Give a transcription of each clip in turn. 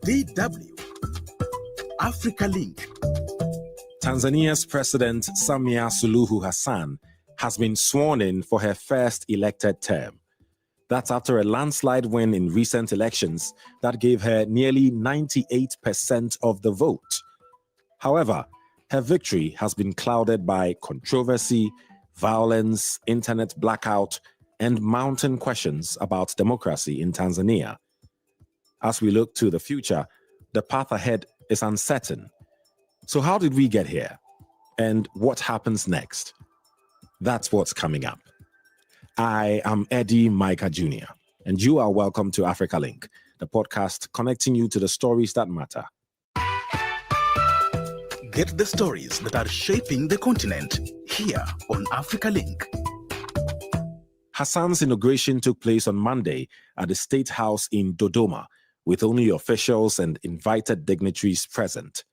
DW Africa Link. Tanzania's President Samia Suluhu Hassan has been sworn in for her first elected term. That's after a landslide win in recent elections that gave her nearly 98% of the vote. However, her victory has been clouded by controversy, violence, internet blackout, and mounting questions about democracy in Tanzania. As we look to the future, the path ahead is uncertain. So how did we get here? And what happens next? That's what's coming up. I am Eddy Micah Jr., and you are welcome to Africa Link, the podcast connecting you to the stories that matter. Get the stories that are shaping the continent here on Africa Link. Hassan's inauguration took place on Monday at the State House in Dodoma, with only officials and invited dignitaries present.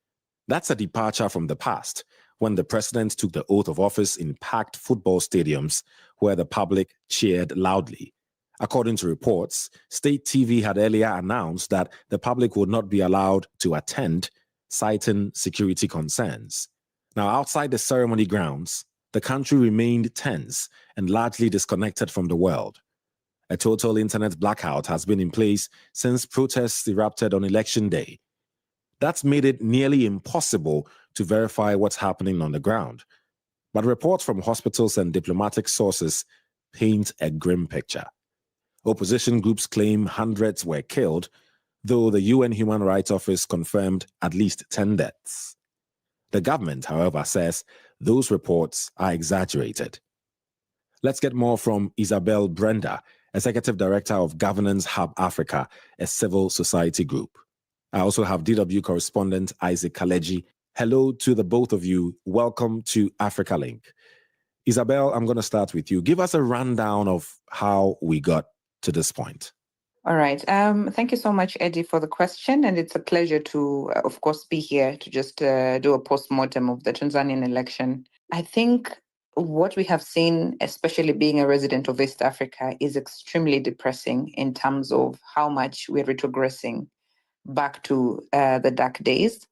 That's a departure from the past, when the president took the oath of office in packed football stadiums where the public cheered loudly. According to reports, state TV had earlier announced that the public would not be allowed to attend, citing security concerns. Now, outside the ceremony grounds, the country remained tense and largely disconnected from the world. A total internet blackout has been in place since protests erupted on Election Day. That's made it nearly impossible to verify what's happening on the ground. But reports from hospitals and diplomatic sources paint a grim picture. Opposition groups claim hundreds were killed, though the UN Human Rights Office confirmed at least 10 deaths. The government, however, says those reports are exaggerated. Let's get more from Isabel Brenda, Executive Director of Governance Hub Africa, a civil society group. I also have DW correspondent Isaac Kaledzi. Hello to the both of you. Welcome to Africa Link. Isabel, I'm going to start with you. Give us a rundown of how we got to this point. All right. Thank you so much, Eddy, for the question. And it's a pleasure to, of course, be here to just do a post-mortem of the Tanzanian election. I think what we have seen, especially being a resident of East Africa, is extremely depressing in terms of how much we're retrogressing back to the dark days.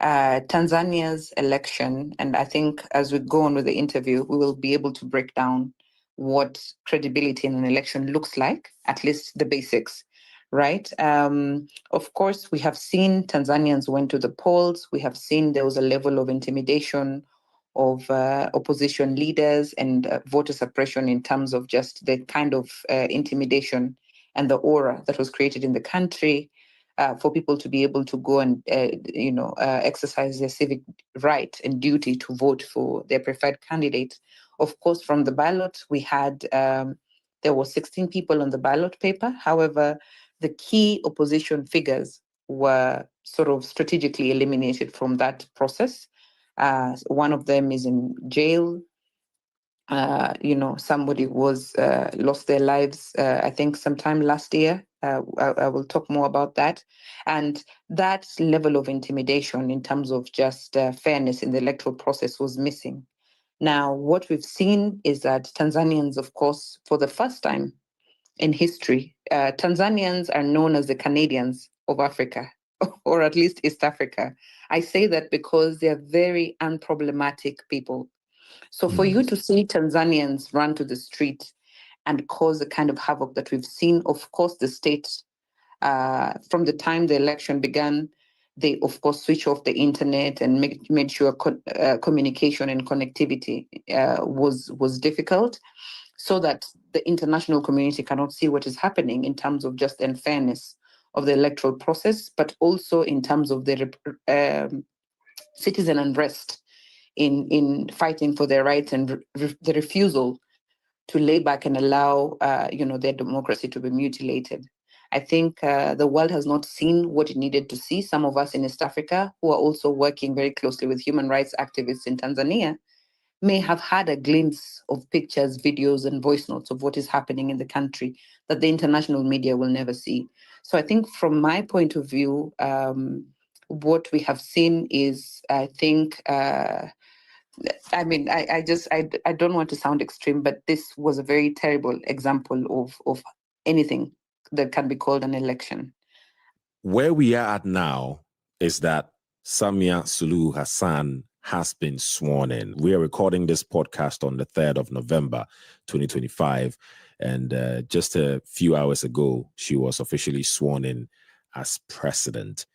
Tanzania's election, and I think as we go on with the interview, we will be able to break down what credibility in an election looks like, at least the basics, right? Of course, we have seen Tanzanians went to the polls. We have seen there was a level of intimidation of opposition leaders and voter suppression in terms of just the kind of intimidation and the aura that was created in the country. For people to be able to go and, exercise their civic right and duty to vote for their preferred candidate. Of course, from the ballot, we had, there were 16 people on the ballot paper. However, the key opposition figures were sort of strategically eliminated from that process. One of them is in jail. Somebody was lost their lives, I think sometime last year. I will talk more about that. And that level of intimidation in terms of just fairness in the electoral process was missing. Now, what we've seen is that Tanzanians, of course, for the first time in history, Tanzanians are known as the Canadians of Africa, or at least East Africa. I say that because they are very unproblematic people. So for you to see Tanzanians run to the street and cause the kind of havoc that we've seen, of course, the state, from the time the election began, they, of course, switched off the internet and made sure communication and connectivity was difficult, so that the international community cannot see what is happening in terms of just unfairness of the electoral process, but also in terms of the citizen unrest in fighting for their rights and the refusal to lay back and allow their democracy to be mutilated. I think the world has not seen what it needed to see. Some of us in East Africa, who are also working very closely with human rights activists in Tanzania, may have had a glimpse of pictures, videos, and voice notes of what is happening in the country that the international media will never see. So I think from my point of view, what we have seen is, I think, I don't want to sound extreme, but this was a very terrible example of anything that can be called an election. Where we are at now is that Samia Suluhu Hassan has been sworn in. We are recording this podcast on the 3rd of November, 2025. And just a few hours ago, she was officially sworn in as president.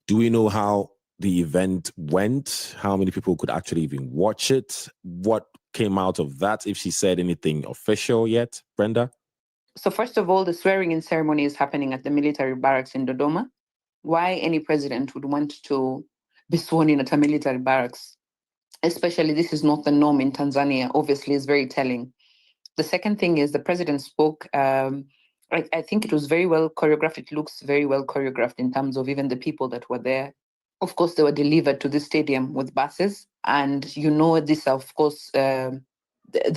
Do we know how the event went? How many people could actually even watch it? What came out of that? If she said anything official yet, Brenda? So first of all, the swearing-in ceremony is happening at the military barracks in Dodoma. Why any president would want to be sworn in at a military barracks, especially this is not the norm in Tanzania, obviously is very telling. The second thing is the president spoke. I think it was very well choreographed. It looks very well choreographed in terms of even the people that were there. Of course, they were delivered to the stadium with buses. And these are, of course, the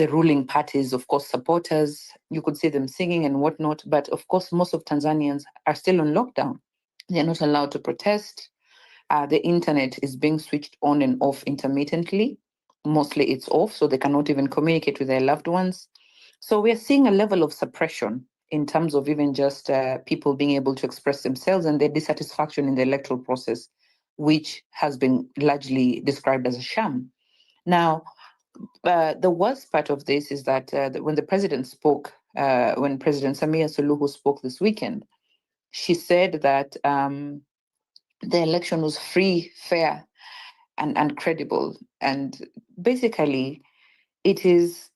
ruling parties, of course, supporters. You could see them singing and whatnot. But of course, most of Tanzanians are still on lockdown. They're not allowed to protest. The internet is being switched on and off intermittently. Mostly it's off, so they cannot even communicate with their loved ones. So we're seeing a level of suppression in terms of even just people being able to express themselves and their dissatisfaction in the electoral process, which has been largely described as a sham. Now, the worst part of this is that when the president spoke, when President Samia Suluhu spoke this weekend, she said that the election was free, fair, and credible. And basically, it is,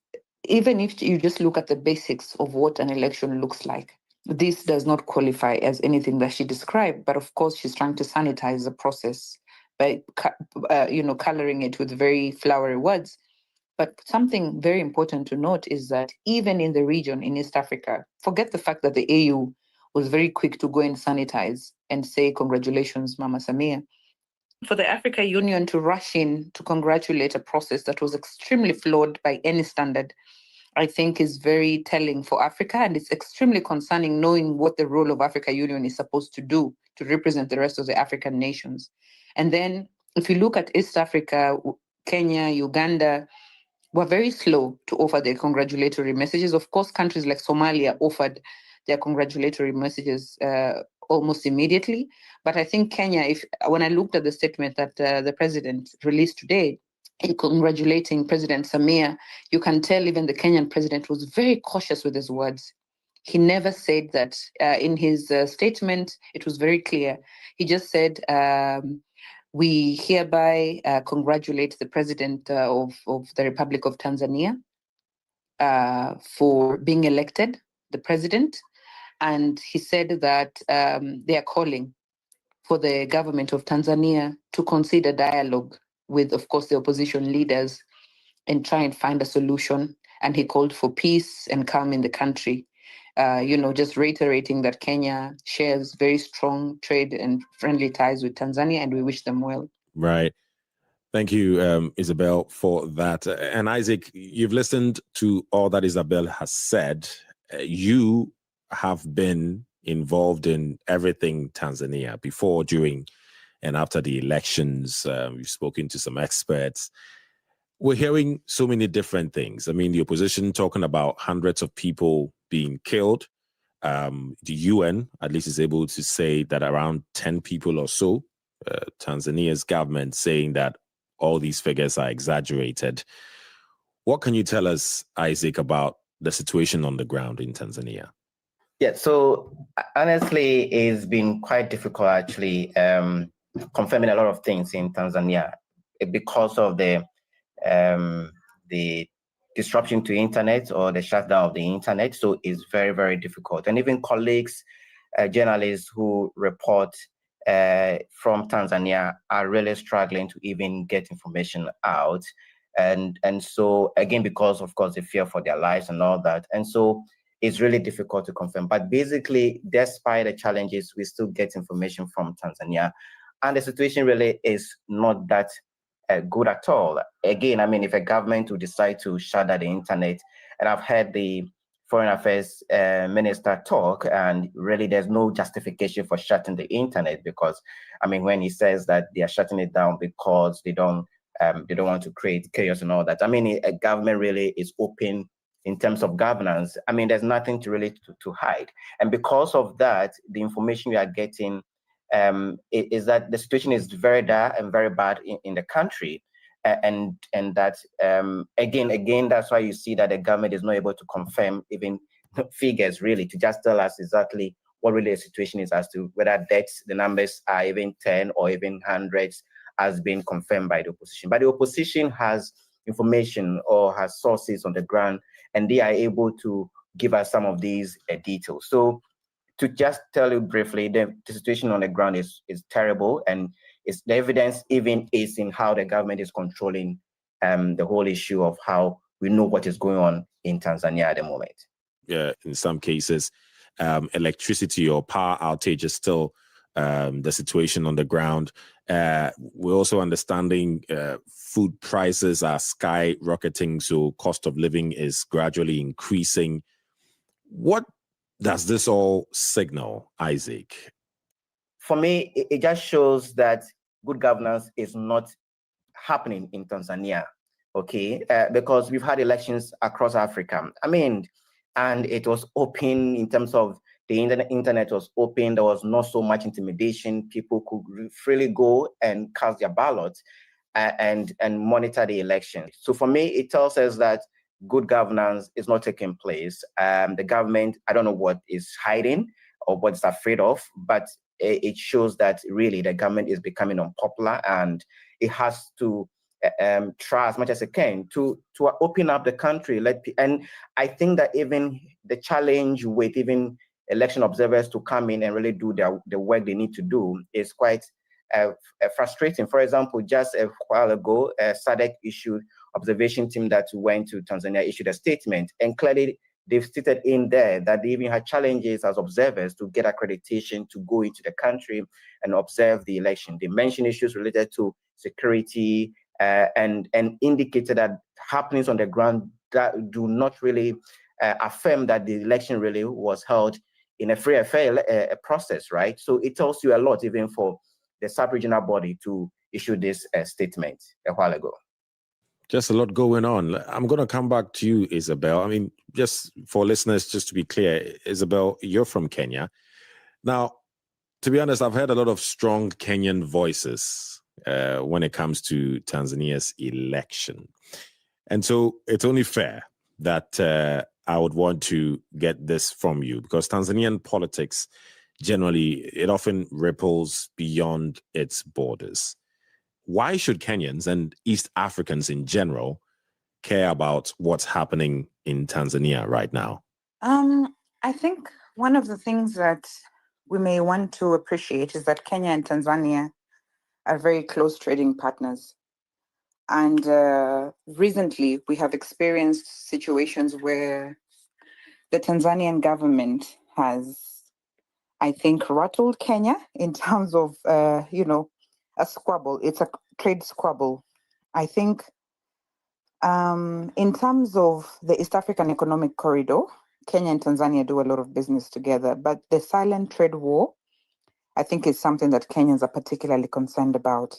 even if you just look at the basics of what an election looks like, this does not qualify as anything that she described. But of course, she's trying to sanitize the process by, coloring it with very flowery words. But something very important to note is that even in the region in East Africa, forget the fact that the AU was very quick to go and sanitize and say, congratulations, Mama Samia. For the Africa Union to rush in to congratulate a process that was extremely flawed by any standard, I think is very telling for Africa. And it's extremely concerning knowing what the role of Africa Union is supposed to do to represent the rest of the African nations. And then if you look at East Africa, Kenya, Uganda, were very slow to offer their congratulatory messages. Of course, countries like Somalia offered their congratulatory messages almost immediately. But I think Kenya, when I looked at the statement that the president released today, in congratulating President Samia, you can tell even the Kenyan president was very cautious with his words. He never said that in his statement. It was very clear. He just said, we hereby congratulate the President of the Republic of Tanzania for being elected, the President. And he said that they are calling for the government of Tanzania to consider dialogue with, of course, the opposition leaders and try and find a solution. And he called for peace and calm in the country. Just reiterating that Kenya shares very strong trade and friendly ties with Tanzania, and we wish them well. Right. Thank you, Isabel, for that. And Isaac, you've listened to all that Isabel has said. You have been involved in everything Tanzania before, during, and after the elections. You've spoken to some experts. We're hearing so many different things. I mean, the opposition talking about hundreds of people being killed. The UN, at least, is able to say that around 10 people or so. Tanzania's government saying that all these figures are exaggerated. What can you tell us, Isaac, about the situation on the ground in Tanzania? Yeah, so honestly, it's been quite difficult actually confirming a lot of things in Tanzania because of the disruption to internet or the shutdown of the internet. So it's very, very difficult. And even colleagues, journalists who report from Tanzania are really struggling to even get information out. And so again, because of course, the fear for their lives and all that. And so it's really difficult to confirm. But basically, despite the challenges, we still get information from Tanzania. And the situation really is not that good at all. Again, I mean, if a government would decide to shut down the internet, and I've heard the Foreign Affairs Minister talk, and really there's no justification for shutting the internet because, I mean, when he says that they are shutting it down because they don't want to create chaos and all that. I mean, a government really is open in terms of governance. I mean, there's nothing to really to hide. And because of that, the information we are getting is that the situation is very dire and very bad in the country. And that again, that's why you see that the government is not able to confirm even figures really, to just tell us exactly what really the situation is, as to whether deaths, the numbers are even 10 or even hundreds, has been confirmed by the opposition. But the opposition has information or has sources on the ground, and they are able to give us some of these details. So to just tell you briefly, the situation on the ground is terrible, and the evidence even is in how the government is controlling the whole issue of how we know what is going on in Tanzania at the moment. Yeah, in some cases, electricity or power outage is still the situation on the ground. We're also understanding food prices are skyrocketing, so cost of living is gradually increasing. What does this all signal, Isaac? For me, it just shows that good governance is not happening in Tanzania, okay? Because we've had elections across Africa. I mean, and it was open in terms of the internet was open. There was not so much intimidation. People could freely go and cast their ballots and monitor the election. So for me, it tells us that good governance is not taking place. The government, I don't know what is hiding or what it's afraid of, but it shows that really the government is becoming unpopular, and it has to try as much as it can to open up the country. And I think that even the challenge with even election observers to come in and really do the work they need to do is quite frustrating. For example, just a while ago, SADC issued observation team that went to Tanzania issued a statement, and clearly they've stated in there that they even had challenges as observers to get accreditation to go into the country and observe the election. They mentioned issues related to security and indicated that happenings on the ground that do not really affirm that the election really was held in a free and fair process, right? So it tells you a lot even for the sub-regional body to issue this statement a while ago. Just a lot going on. I'm going to come back to you, Isabel. I mean, just for listeners, just to be clear, Isabel, you're from Kenya. Now, to be honest, I've heard a lot of strong Kenyan voices when it comes to Tanzania's election. And so it's only fair that I would want to get this from you, because Tanzanian politics, generally, it often ripples beyond its borders. Why should Kenyans and East Africans in general care about what's happening in Tanzania right now? I think one of the things that we may want to appreciate is that Kenya and Tanzania are very close trading partners. And recently, we have experienced situations where the Tanzanian government has, I think, rattled Kenya in terms of, a squabble. It's a trade squabble. I think in terms of the East African Economic Corridor, Kenya and Tanzania do a lot of business together, but the silent trade war, I think, is something that Kenyans are particularly concerned about.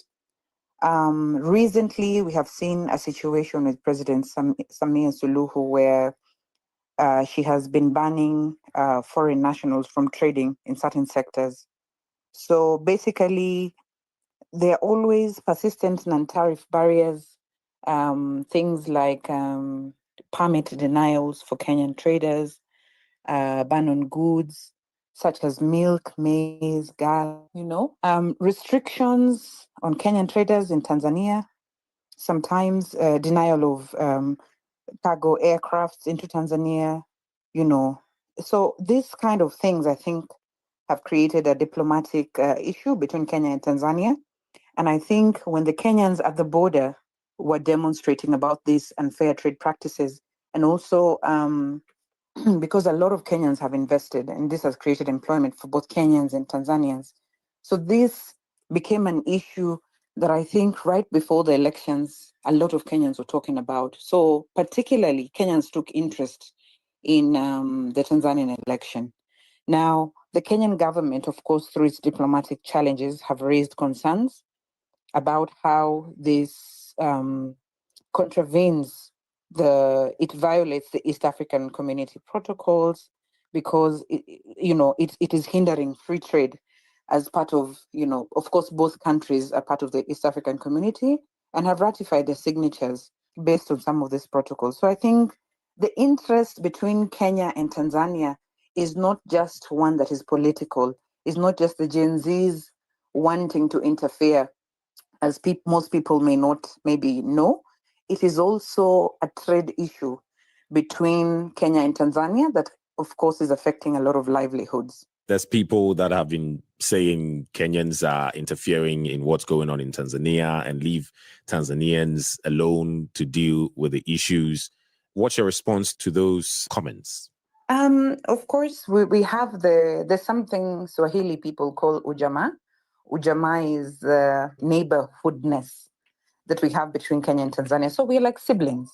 Recently, we have seen a situation with President Samia Suluhu where she has been banning foreign nationals from trading in certain sectors. So basically, there are always persistent non-tariff barriers, things like permit denials for Kenyan traders, ban on goods such as milk, maize, gas, restrictions on Kenyan traders in Tanzania, sometimes denial of cargo aircrafts into Tanzania, So these kind of things, I think, have created a diplomatic issue between Kenya and Tanzania. And I think when the Kenyans at the border were demonstrating about these unfair trade practices, and also because a lot of Kenyans have invested, and this has created employment for both Kenyans and Tanzanians. So this became an issue that I think right before the elections, a lot of Kenyans were talking about. So particularly Kenyans took interest in the Tanzanian election. Now, the Kenyan government, of course, through its diplomatic challenges, have raised concerns about how this contravenes it violates the East African Community protocols, because it is hindering free trade as part of, of course, both countries are part of the East African community and have ratified the signatures based on some of these protocols. So I think the interest between Kenya and Tanzania is not just one that is political. It's not just the Gen Zs wanting to interfere, as most people may not maybe know. It is also a trade issue between Kenya and Tanzania that, of course, is affecting a lot of livelihoods. There's people that have been saying Kenyans are interfering in what's going on in Tanzania and leave Tanzanians alone to deal with the issues. What's your response to those comments? Of course, we have there's something Swahili people call ujamaa. Ujamaa is neighborhoodness that we have between Kenya and Tanzania. So we're like siblings.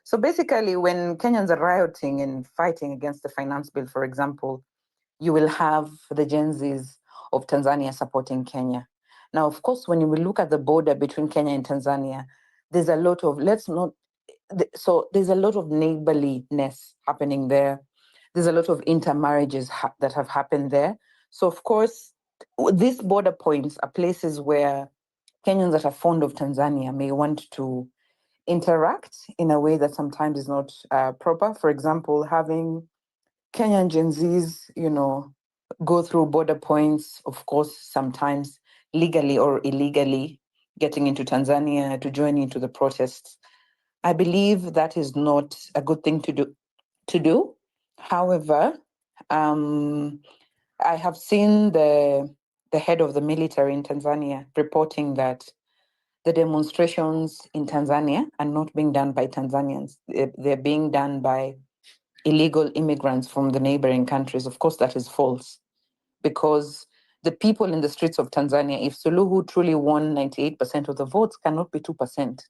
So basically, when Kenyans are rioting and fighting against the finance bill, for example, you will have the Gen Zs of Tanzania supporting Kenya. Now, of course, when you look at the border between Kenya and Tanzania, there's a lot of, there's a lot of neighborliness happening there. There's a lot of intermarriages that have happened there. So, of course, these border points are places where Kenyans that are fond of Tanzania may want to interact in a way that sometimes is not proper. For example, having Kenyan Gen Zs, go through border points, of course, sometimes legally or illegally, getting into Tanzania to join into the protests. I believe that is not a good thing to do. However, I have seen the head of the military in Tanzania reporting that the demonstrations in Tanzania are not being done by Tanzanians. They're being done by illegal immigrants from the neighboring countries. Of course, that is false, because the people in the streets of Tanzania, if Suluhu truly won 98% of the votes, cannot be 2%.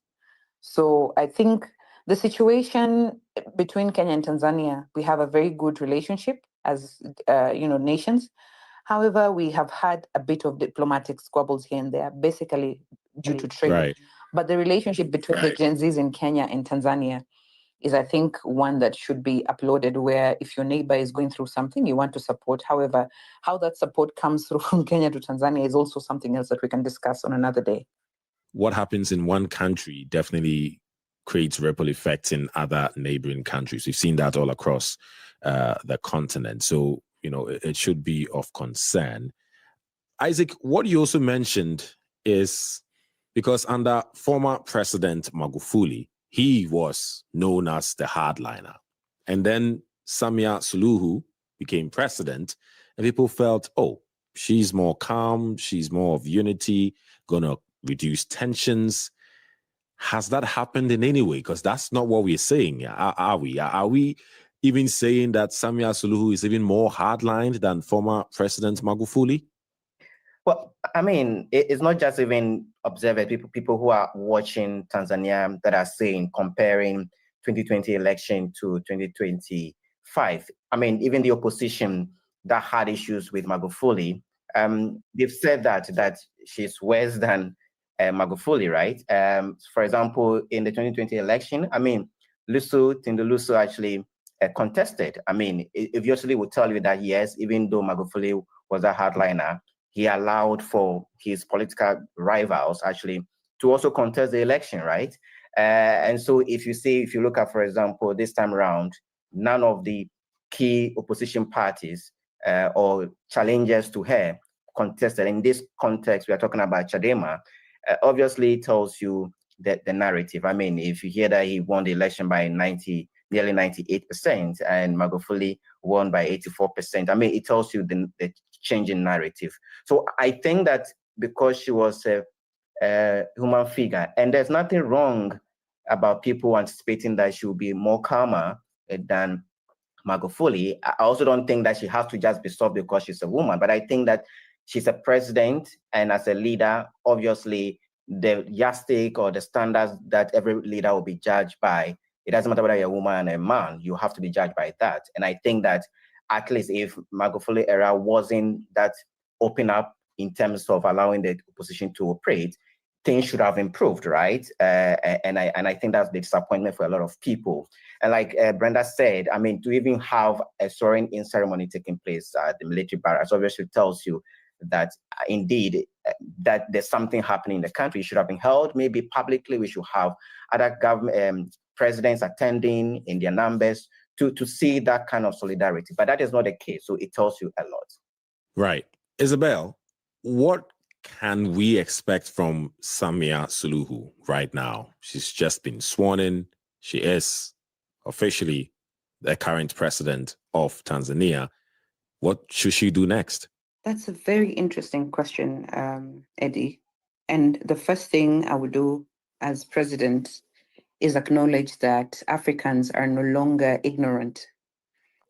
So I think the situation between Kenya and Tanzania, we have a very good relationship as nations. However, we have had a bit of diplomatic squabbles here and there, basically due to trade. Right. But the relationship between the Gen Zs in Kenya and Tanzania is, I think, one that should be uploaded, where if your neighbor is going through something, you want to support. However, how that support comes through from Kenya to Tanzania is also something else that we can discuss on another day. What happens in one country definitely creates ripple effects in other neighboring countries. We've seen that all across the continent. So, it should be of concern. Isaac, what you also mentioned is because under former President Magufuli, he was known as the hardliner. And then Samia Suluhu became president, and people felt, oh, she's more calm, she's more of unity, gonna reduce tensions. Has that happened in any way? Because that's not what we're saying, are we? Are we even saying that Samia Suluhu is even more hardlined than former President Magufuli? Well, I mean, it's not just even observers, people who are watching Tanzania that are saying, comparing 2020 election to 2025. I mean, even the opposition that had issues with Magufuli, they've said that she's worse than Magufuli, right? For example, in the 2020 election, I mean, Tindu actually contested. I mean, it obviously would tell you that, yes, even though Magufuli was a hardliner, he allowed for his political rivals actually to also contest the election, right? And so if you look at, for example, this time around, none of the key opposition parties or challengers to her contested. In this context, we are talking about Chadema. Obviously, it tells you that the narrative. I mean, if you hear that he won the election by nearly 98%, and Magufuli won by 84%, I mean, it tells you the change in narrative. So I think that because she was a human figure, and there's nothing wrong about people anticipating that she will be more calmer than Magufuli. I also don't think that she has to just be soft because she's a woman, but I think that she's a president, and as a leader, obviously the yardstick or the standards that every leader will be judged by, it doesn't matter whether you're a woman or a man, you have to be judged by that. And I think that at least if Magufuli era wasn't that open up in terms of allowing the opposition to operate, things should have improved, right? And I think that's the disappointment for a lot of people. And like Brenda said, I mean, to even have a swearing-in ceremony taking place at the military barracks obviously tells you that indeed that there's something happening in the country. It should have been held maybe publicly. We should have other government presidents attending in their numbers to see that kind of solidarity. But that is not the case. So it tells you a lot. Right. Isabel, what can we expect from Samia Suluhu right now? She's just been sworn in. She is officially the current president of Tanzania. What should she do next? That's a very interesting question, Eddie. And the first thing I would do as president is acknowledge that Africans are no longer ignorant.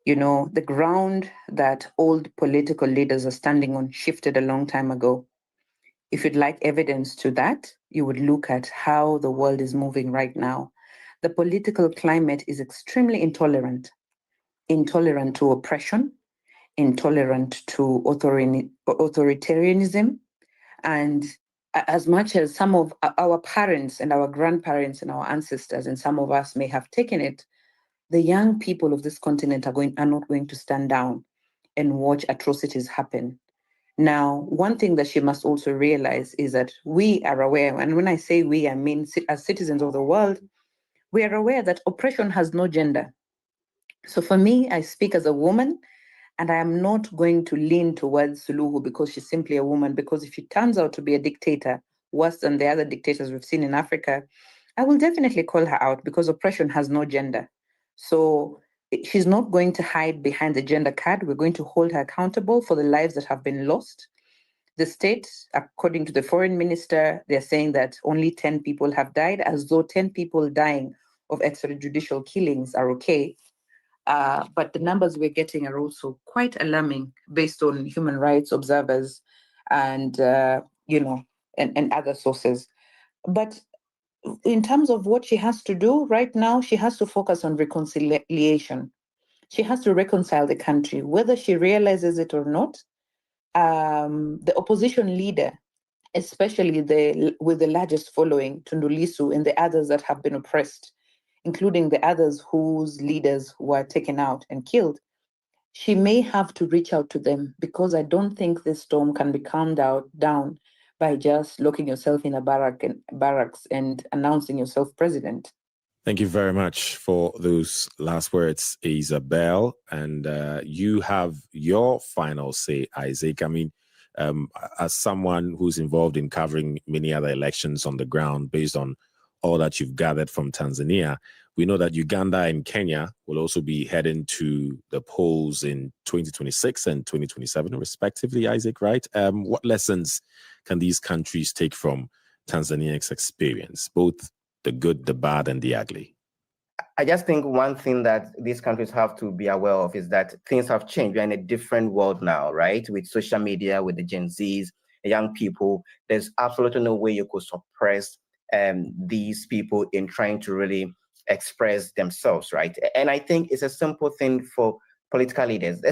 You know, the ground that old political leaders are standing on shifted a long time ago. If you'd like evidence to that, you would look at how the world is moving right now. The political climate is extremely intolerant to oppression, intolerant to authoritarianism. And as much as some of our parents and our grandparents and our ancestors and some of us may have taken it, the young people of this continent are not going to stand down and watch atrocities happen. Now, one thing that she must also realize is that we are aware, and when I say we, I mean as citizens of the world, we are aware that oppression has no gender. So for me, I speak as a woman, and I am not going to lean towards Suluhu because she's simply a woman, because if she turns out to be a dictator, worse than the other dictators we've seen in Africa, I will definitely call her out because oppression has no gender. So she's not going to hide behind the gender card. We're going to hold her accountable for the lives that have been lost. The state, according to the foreign minister, they're saying that only 10 people have died, as though 10 people dying of extrajudicial killings are okay. But the numbers we're getting are also quite alarming based on human rights observers and, and other sources. But in terms of what she has to do right now, she has to focus on reconciliation. She has to reconcile the country, whether she realizes it or not. The opposition leader, especially with the largest following, Tundu Lissu, and the others that have been oppressed, including the others whose leaders were taken out and killed, she may have to reach out to them, because I don't think this storm can be calmed down by just locking yourself in a barracks and announcing yourself president. Thank you very much for those last words, Isabel. And you have your final say, Isaac. I mean, as someone who's involved in covering many other elections on the ground, based on all that you've gathered from Tanzania, we know that Uganda and Kenya will also be heading to the polls in 2026 and 2027, respectively, Isaac, right? What lessons can these countries take from Tanzania's experience, both the good, the bad, and the ugly? I just think one thing that these countries have to be aware of is that things have changed. We're in a different world now, right? With social media, with the Gen Zs, the young people, there's absolutely no way you could suppress these people in trying to really express themselves, right? And I think it's a simple thing for political leaders.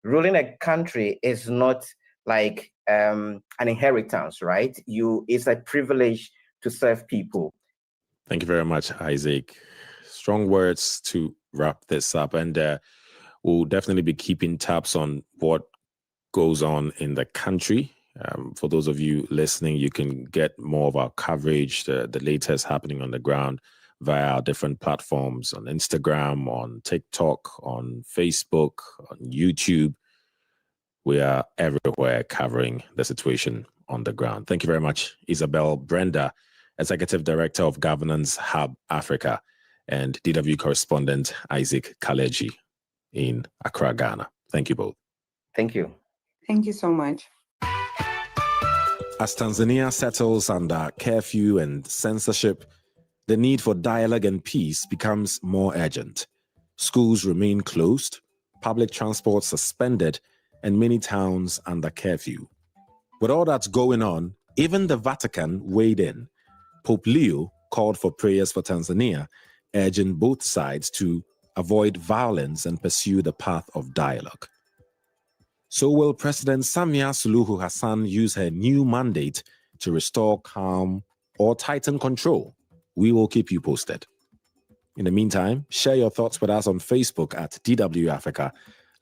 Ruling a country is not like an inheritance, right? It's a privilege to serve people. Thank you very much, Isaac. Strong words to wrap this up. And we'll definitely be keeping tabs on what goes on in the country. For those of you listening, you can get more of our coverage, the latest happening on the ground, via our different platforms on Instagram, on TikTok, on Facebook, on YouTube. We are everywhere covering the situation on the ground. Thank you very much, Isabel Brenda, Executive Director of Governance Hub Africa, and DW correspondent Isaac Kaledzi in Accra, Ghana. Thank you both. Thank you. Thank you so much. As Tanzania settles under curfew and censorship, the need for dialogue and peace becomes more urgent. Schools remain closed, public transport suspended, and many towns under curfew. With all that's going on, even the Vatican weighed in. Pope Leo called for prayers for Tanzania, urging both sides to avoid violence and pursue the path of dialogue. So will President Samia Suluhu Hassan use her new mandate to restore calm or tighten control? We will keep you posted. In the meantime, share your thoughts with us on Facebook at DW Africa.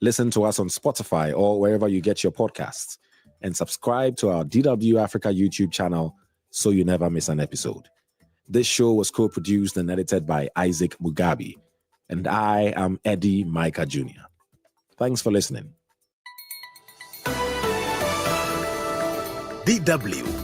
Listen to us on Spotify or wherever you get your podcasts. and subscribe to our DW Africa YouTube channel so you never miss an episode. This show was co-produced and edited by Isaac Mugabi, and I am Eddy Micah Jr. Thanks for listening. DW